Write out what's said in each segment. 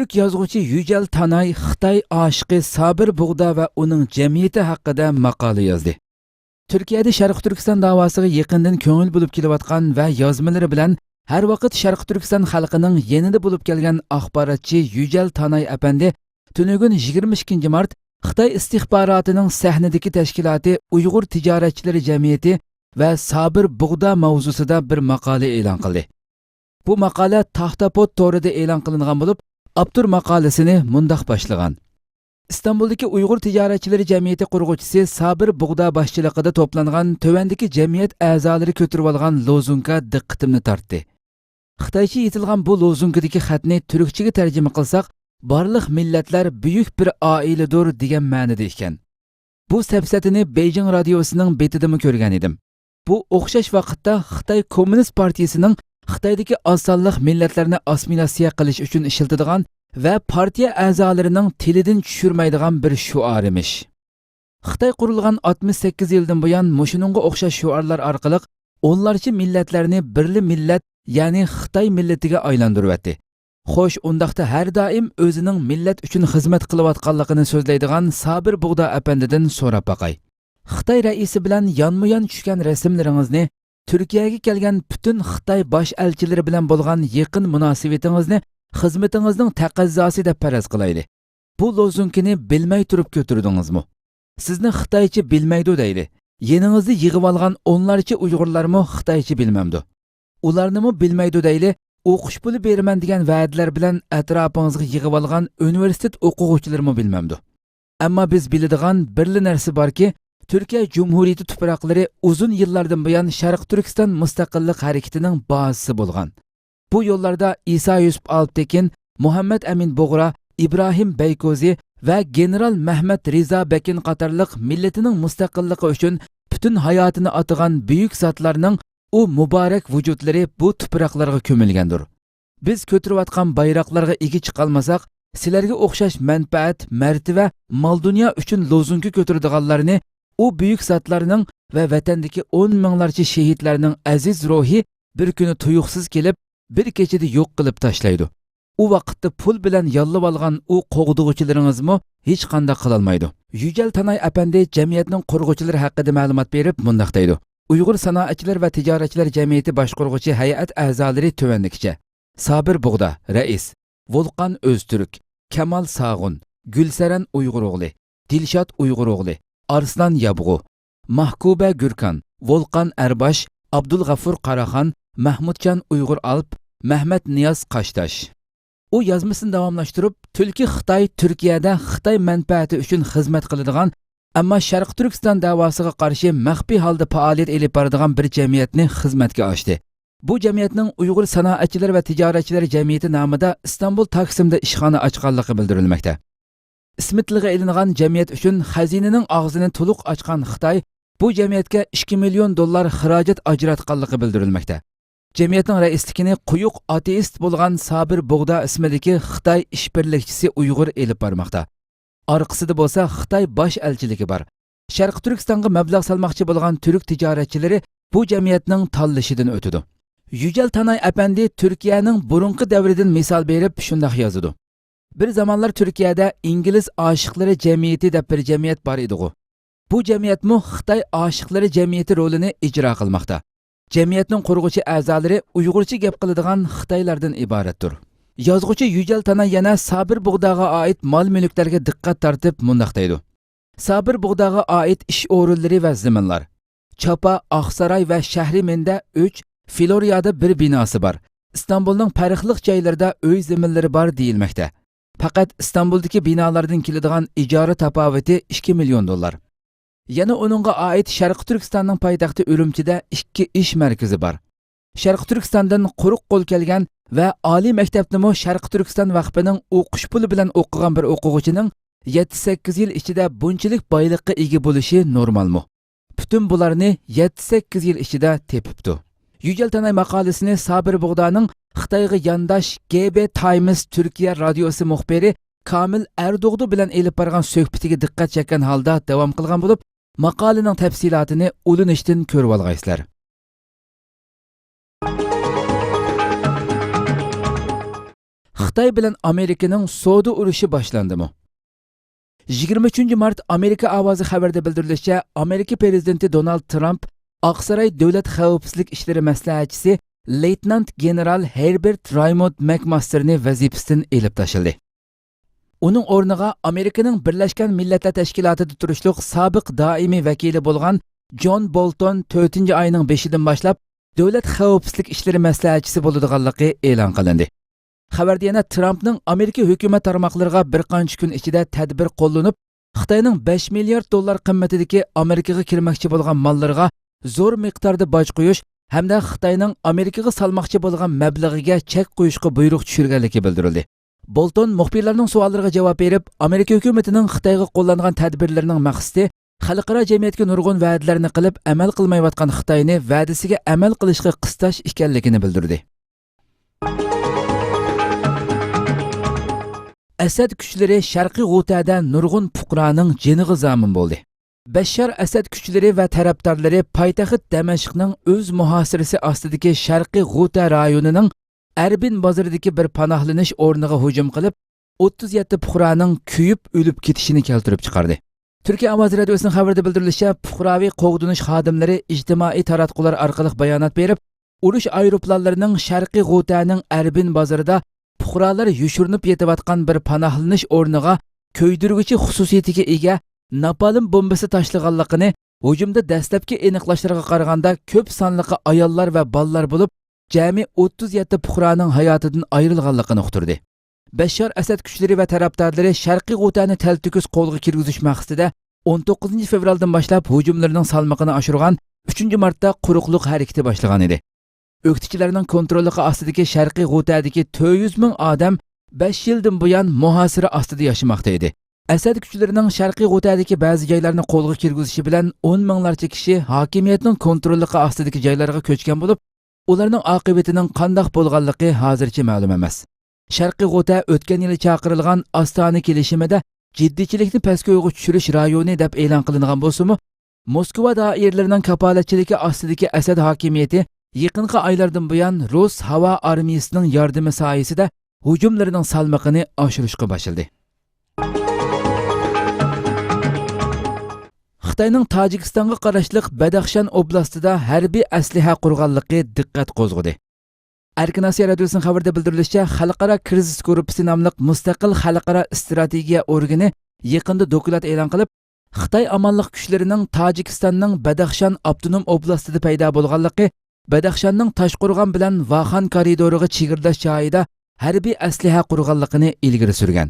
Türk yazğıcı Yücel Tanay Xitay aşıqı Sabir Buğda ve onun cemiyeti hakkında maqala yazdı. Türkiye'de Şarkı Türkistan davasıga yaqindan ko'ngil bo'lib kelayotgan ve yazmaları bilan her vaqt Şarkı Türkistan xalqining yenida bo'lib kelgan axborotchi Yücel Tanay apandi tunugun 22 mart Xitay istihbaratining sahnadagi tashkiloti Uyg'ur tijoratchilari jamiyati ve Sabir Buğda mavzusida bir maqola e'lon qildi. Bu maqola Taxtapot to'rida e'lon qilingan bo'lib, Abdur maqolasini mundaq boshlagan. İstanbul'daki Uyghur Ticaretçileri Cemiyeti qurg'uvchisi Sabir Buğda başçılığında toplangan tövendeki cemiyet a'zolari ko'tarib olgan lozunga diqqatimni tortdi. Xitoycha yetilgan bu lozungadagi xatni turkchaga tarjima qilsak, barliq millatlar buyuk bir oiladir degan ma'noda ekan. Bu safsatini Beijing radiosining betidimi ko'rgan edim. Bu o'xshash vaqtda Xitoy Kommunist partiyasining Xitoydagi oz sonli millatlarni assimilyatsiya qilish uchun ishlatadigan ve partiya a'zolarining tilidan tushirmaydigan bir shuar emish. Xitoy qurilgan 68 yildan buyon mushuningga o'xshash shuarlar orqali o'nlarcha millatlarni birli millat, ya'ni Xitoy millatiga aylantiryapti. Xo'sh, undaqda har doim o'zining millat uchun xizmat qilayotganligini so'zlaydigan Sabir Buğda apandidan so'rab baqay. Xitoy raisi bilan yonma-yon tushgan rasmlaringizni, Turkiyaga kelgan butun Xitoy bosh elchilari bilan bo'lgan yaqin munosabatingizni xizmatingizning taqazzosi deb faraz qilayli. Bu lozungini bilmay turib ko'tirdingizmi? Sizni Xitoycha bilmaydi deyli. Yeningizda yig'ib olgan o'nlarcha Uyg'urlarmi Xitoycha bilmamdi. Ularnimi bilmaydi deyli. O'qish puli beraman degan va'dalar bilan atrofingizga yig'ib olgan universitet o'quvchilarimi bilmamdi. Ammo biz biladigan birli narsa borki, Türkiye Cumhuriyeti tuproqlari uzun yillardan buyon Sharq Turkiston mustaqillik harakatining bazasi bo'lgan. Bu yollarda İsa Yusuf Alptekin, Muhammed Amin Boğra, İbrahim Beykozi ve General Mehmet Riza Bekin qatarlıq milletinin mustaqilligi uchun bütün hayatını atıgan büyük zatlarının o mübarek vücutları bu tuproqlarga ko'milgandir. Biz ko'tirayotgan bayroqlarga ega chiqolmasak, sizlarga o'xshash manfaat, martaba, mal dunyo uchun lozungi ko'tiradiganlarni o büyük zatlarının ve vatandagi 10 minglarcha shehidlarning aziz ruhi bir kuni tuyuqsiz kelib bir kechada yo'q qilib tashlaydi. U vaqtda pul bilan yollab olgan u qo'g'dug'uchilaringizmi hech qanday qila olmaydi. Yücel Tanay apandi jamiyatning qurg'uvchilari haqida ma'lumot berib mundaq deydi. Uyg'ur sanoatchilar va tijoratchilar jamiyati boshqaruvchi hay'at a'zolari tuvandikicha: Sabir Buğda rais, Volqan Öztürk, Kamal Sağun, Gülseren Uyg'uroğlu, Dilshod Uyg'uroğlu, Arslan Yabg'u, Mahkuba Gürkan, Volqan Erbash, Abdulg'afur Qaraxon, Mahmudjon Uyg'ur Alp, Mehmet Niyaz Qashtash. U yazmasini davomlashtirib, Tulki Xitoy Turkiyada Xitoy manfaati uchun xizmat qiladigan, ammo Sharq Turkiston davosiga qarshi maxfiy holda faoliyat olib boradigan bir jamiyatni xizmatga ochdi. Bu jamiyatning Uyg'ur sanoatchilar va tijoratchilar jamiyati nomida Istanbul Taksimda ishxona ochganligi bildirilmoqda. İsmitliğe elingan jamiyat uchun xazinaning og'zini to'liq ochgan Xitoy bu jamiyatga 2 million dollar xarajat ajratganligi bildirilmoqda. Jamiyatning raisligini quyuq ateist bo'lgan Sabir Buğda ismidagi Xitoy ishbirlikchisi Uyg'ur elib bormoqda. Orqasida bo'lsa Xitoy bosh elchiligi bor. Sharq Turkistonga mablag' salmoqchi bo'lgan turk tijoratchilari bu jamiyatning tanlashidan o'tadi. Yücel Tanay apandi Turkiyaning burunqi davridan misol berib shunday yozadi. Bir zamanlar Türkiye'de İngiliz aşıkları cemiyeti deb bir cemiyet var idi. Bu cemiyet mu Xitoy aşıkları cemiyeti rolünü icra qilmoqda. Cemiyetning qurg'uvchi a'zolari Uyg'urcha gap qiladigan Xitoylardan iboratdir. Yozuvchi Yücel Tanay yana Sabir Buğdaga ait mol-mulklarga diqqat tortib mundaq deydi. Sabir Buğdaga ait ish o'rinlari va zaminlar. Chapa, Oqsaroy va Shahrimenda 3, Floryada bir binosi bor. İstanbulning farqli joylarida uy zaminlari bor deyilmoqda. Faqat İstanbul'daki binalardan keladigan ijara tafovati 2 million dollar. Yana onunga ait Sharq Turkistonning poytaxti Urumchida 2 ish markazi bor. Sharq Turkistondan quruq qo'l kelgan va oliy maktabni Sharq Turkiston vaqfining o'qish puli bilan o'qigan bir o'quvchining 7-8 yil ichida bunchalik boylikqa ega bo'lishi normalmi? Bütün bularni 7-8 yil ichida tepibdi. Yücel Tanay maqolasini Sabir Buğdaning Xitoyga yandash GB Times Türkiye radiosi muxbiri Kamil Erdoğdu bilan elib borgan suhbatiga diqqat chekkan holda davom qilgan bo'lib, maqolaning tafsilotini ulinishdan ko'rib olgaysizlar. Xitoy bilan Amerikaning savdo urushi boshlandimi? 23 mart Amerika ovozi xabarida bildirilishicha, Amerika prezidenti Donald Trump Oqsaroy davlat xavfsizlik ishlari maslahatchisi leytenant general Herbert Raymond McMasterni vazifasidan elib tashildi. Uning o'rniga Amerikaning Birlashgan Millatlar Tashkilotida turishliq sobiq doimiy vakili bo'lgan John Bolton 4-oyning 5-dan boshlab davlat xavfsizlik ishlari maslahatchisi bo'ladiganligi e'lon qilindi. Xabarda yana Trumpning Amerika hukumat tarmoqlariga bir qancha kun ichida tadbir qo'llanib, Xitoyning 5 milliard dollar qimmatidagi Amerikaga kirmoqchi bo'lgan mollariga zo'r miqdorda boj qo'yish hamda Xitoyning Amerikaga salmoqchi bo'lgan mablag'iga chek qo'yishga buyruq tushirganligi bildirildi. Bolton muxbirlarning savollariga javob berib, Amerika hukumatining Xitoyga qo'llangan tadbirlarining maqsadi xalqaro jamiyatga nurg'un va'dalarni qilib, amal qilmayotgan Xitoyni va'dasiga amal qilishga qistash ekanligini bildirdi. Asad kuchlari Sharqiy G'utada nurg'un fuqaroning jiniga zomin bo'ldi. Bashar Asad kuchlari va tarafdorlari poytaxt Damashqning o'z muhosirasi ostidagi Sharqiy G'uta rayonining Arbin bozoridagi bir panohlanish o'rniga hujum qilib, 37 fuqaroning kuyib o'lib ketishini keltirib chiqardi. Turkiya ovoz radiosining xabarida bildirilishicha, fuqaroviy qo'g'dinish xodimlari ijtimoiy taratqular orqali bayonot berib, urush aeroplanlarining Sharqiy G'utaning Arbin bozorida fuqarolar yushirinib yetayotgan bir panohlanish o'rniga ko'ydirg'ichi xususiyatiga ega napalm bombasi tashlaganligini, hujumda dastlabki aniqlashlarga qaraganda ko'p sonli ayollar va bolalar bo'lib, jami 37 fuqaroning hayotidan ayrilganligini uqtirdi. Bashar Asad kuchlari va tarafdorlari Sharqiy G'utani taltukis qo'lga kirgizish maqsadida 19 fevraldan boshlab hujumlarning salmoqini oshirgan 3-martda quruqlik harakati boshlagan edi. O'qituvchilarning kontrolli ostidagi Sharqiy G'utadagi 400 ming odam 5 yildan buyon muhosira ostida yashamoqda edi. Asad kuchlarining Sharqiy G'utadagi ba'zi joylarni qo'lga kirgizishi bilan 10 minglarcha kishi hokimiyatning kontrolli ostidagi joylarga ko'chgan bo'lib, ularning oqibatining qanday bo'lganligi hozircha ma'lum emas. Sharqiy G'uta o'tgan yili chaqirilgan Ostona kelishimida jiddiychilikni pastga tushirish rayoni deb e'lon qilingan bo'lsa-mu, Moskva doiralarining kapolatchiligi ostidagi Asad hokimiyati yaqinqi oylardan buyon Rus havo armiyasining yordami sayesida hujumlarining salmoqini oshirishga boshladi. Xitoyning Tojikistonga qarashliq Badaxshan oblastida harbiy asliha qurganligi diqqat qo'zg'adi. Erkin Osiyo radiosining xabarida bildirilishicha, Xalqaro krizis guruhi nomli mustaqil xalqaro strategiya organi yaqinda dokument e'lon qilib, Xitoy amonlik kuchlarining Tojikistonning Badaxshan avtonom oblastida paydo bo'lganligi, Badaxshanning Toshqo'rg'on bilan Vaxan koridoriga chegirlash joyida harbiy asliha qurganligini ilgari surgan.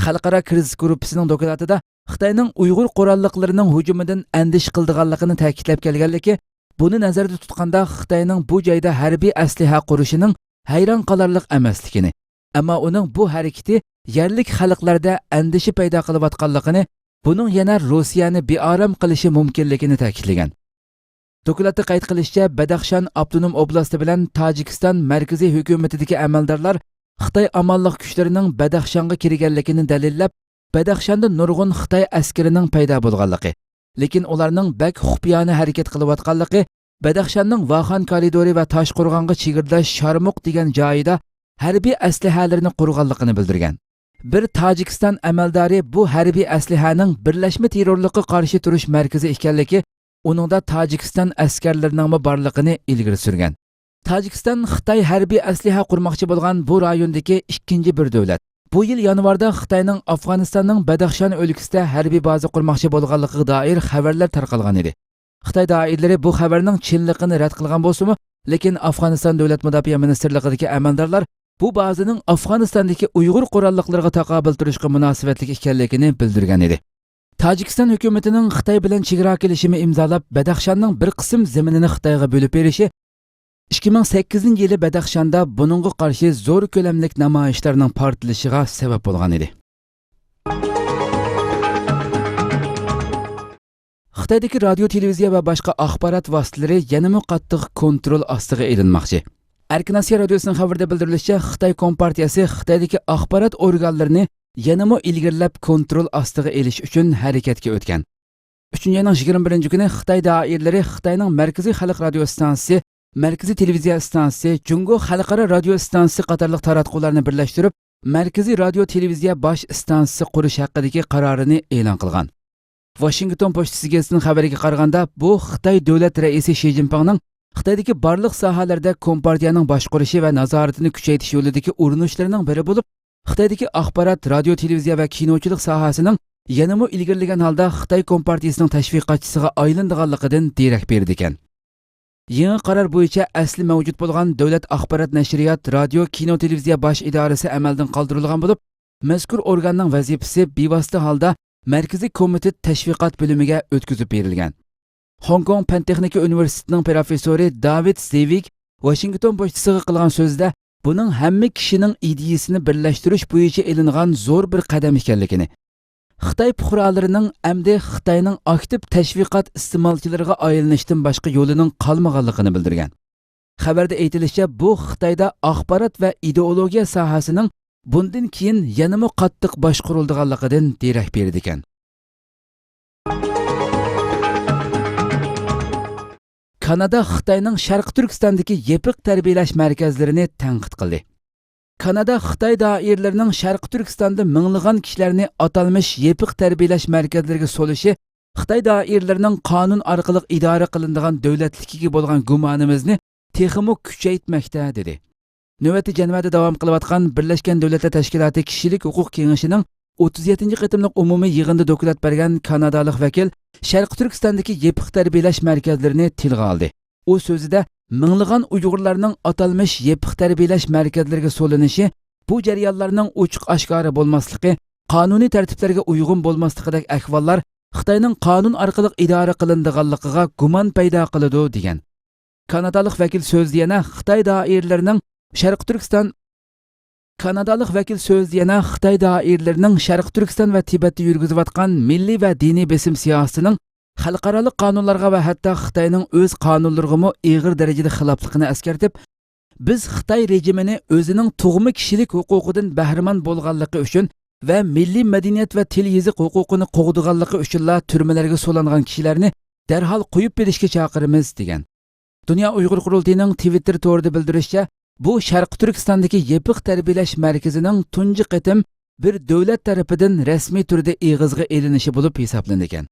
Xalqaro krizis guruhining dokumentida Xitoyning Uyg'ur qurolliqlarining hujumidan andish qildiganligini ta'kidlab kelganligi, buni nazarda tutganda Xitoyning bu joyda harbiy asliha qurishining hayron qolarliq emasligini, ammo uning bu harakati yerlik xalqlarda andishi paydo qilayotganligini, buning yana Rossiyani beorom qilishi mumkinligini ta'kidlagan. Dokumentda qayd qilishicha, Badaxshan avtonom oblasti bilan Tojikiston markaziy hukumatidagi amaldorlar Xitoy amonlik kuchlarining Badaxshanga kirganligini dalillab, Badaxshanda nurg'un Xitoy askarining paydo bo'lganligi, lekin ularning bak xufiyona harakat qilayotganligi, Badaxshanning Vaxan koridori va Toshqo'rg'onga chegirlash Sharmuq degan joyida harbiy aslihalarini qurganligini bildirgan. Bir Tojikiston amaldori bu harbiy aslihaning birlashma terrorlikqa qarshi turish markazi ekanligi, uningda Tojikiston askarlarining borligini ilgari surgan. Tojikiston Xitoy harbiy asliha qurmoqchi bo'lgan bu rayondagi ikkinchi bir davlat. Bu yil yanvarda Xitoyning Afg'onistonning Badaxshan o'lkasida harbiy baza qurmoqchi bo'lganligiga doir xabarlar tarqalgan edi. Xitoy doiralari bu xabarning chinligini rad qilgan bo'lsa-mu, lekin Afg'oniston davlat mudofaa ministrligidagi amaldorlar bu bazaning Afg'onistondagi Uyg'ur qurolliqlariga taqobil turishga munosabatli ekanligini bildirgan edi. Tojikiston hukumatining Xitoy bilan chegara kelishimi imzolab, Badaxshanning bir qism zaminini Xitoyga bo'lib berishi 2008-yili Badaxshanda buningga qarshi zo'r ko'lamlik namoyishlarning portlashiga sabab bo'lgan edi. Xitoydagi radio, televiziya va boshqa axborot vositalari yanada qattiq kontrol ostiga elinmoqchi. Erkin Osiyo radiosining xabarida bildirilishicha, Xitoy Kompartiyasi Xitoydagi axborot organlarini yanada ilgirlab kontrol ostiga elish uchun harakatga o'tgan. 3-oyning 21-kuni Xitoy doiralari Xitoyning Markaziy xalq radio stansiyasi Markaziy televiziya stansiyasi, Jungo xalqaro radio stansiyasi qatorliq taratqularni birlashtirib, Markaziy radio televiziya bosh stansiyasi qurish haqidagi qarorini e'lon qilgan. Washington pochtasi gazetining xabariga qaraganda, bu Xitoy davlat raisi Shi Jinpingning Xitoydagi barliq sohalarda kompartiyaning boshqarishi va nazoratini kuchaytirish yo'lidagi urinishlarining biri bo'lib, Xitoydagi axborot, radio, televiziya va kinochilik sohasining yanama ilgirlagan holda Xitoy kompartiyasining tashviqotchisiga aylandiganligidan derak berdi ekan. Yangi qaror bo'yicha asli mavjud bo'lgan davlat axborot nashriyot, radio, kino, televiziya bosh idorasi amaldan qoldirilgan bo'lib, mazkur organning vazifasi bevosita holda Markaziy komitet tashviqot bo'limiga o'tkazib berilgan. Hong Kong Pan Texnika universitetining professori David Zevik Washington pochtasiga qilgan so'zda buning hamma kishining ideyasini birlashtirish bo'yicha elingan zo'r bir qadam ekanligini, Xitoy fuqarolarining hamda Xitoyning aktiv tashviqot iste'molchilariga aylanishdan boshqa yo'lining qolmaganligini bildirgan. Xabarda aytilishicha, bu Xitoyda axborot va ideologiya sohasining bundan keyin yanama qattiq boshqariladiganligidan derak berdi ekan. Kanada Xitoyning Sharq Turkistondagi yepiq tarbiyalash markazlarini tanqid qildi. Kanada Xitoy doiralarining Sharq Turkistonda minglagan kishilarni atalmish yepiq tarbiyalash markazlariga solishi Xitoy doiralarining qonun orqali idora qilinadigan davlatligiga bo'lgan gumonimizni texmo kuchaytmoqda dedi. Navbatda Janvada davom qilayotgan Birlashgan Davlatlar Tashkiloti kishilik huquq kengashining 37-qitimliq umumiy yig'inida doklad bergan kanadalik vakil Sharq Turkistondagi yepiq tarbiyalash markazlarini tilga oldi. U so'zida minglagan Uyg'urlarning atalmish yepiq tarbiyalash markazlariga solinishi bu jarayonlarning ochiq oshkora bo'lmasligi, qonuniy tartiblarga uyg'un bo'lmasligidagi ahvollar Xitoyning qonun orqali idora qilinadiganligiga gumon paydo qiladi degan. Kanadalik vakil so'zda yana Xitoy doiralarining Sharq Turkiston va Tibetda yurgizayotgan milliy va diniy besim siyosatining xalqaro qonunlarga va hatto Xitoyning o'z qonunlariga og'ir darajada xilofligini eskartib, biz Xitoy rejimini o'zining tug'ma kishilik huquqidan bahramand bo'lganligi uchun va milliy madaniyat va til yeziq huquqini qo'g'diganligi uchun turmalarga so'langan kishilarni darhol qo'yib berishga chaqiramiz degan. Dunyo Uyg'ur qurultiyining Twitter to'rida bildirishicha, bu Sharq Turkistondagi yepiq tarbiyalash markazining tunji qitim bir davlat tarafidan rasmiy turda eg'izga elinishi bo'lib hisoblanadi ekan.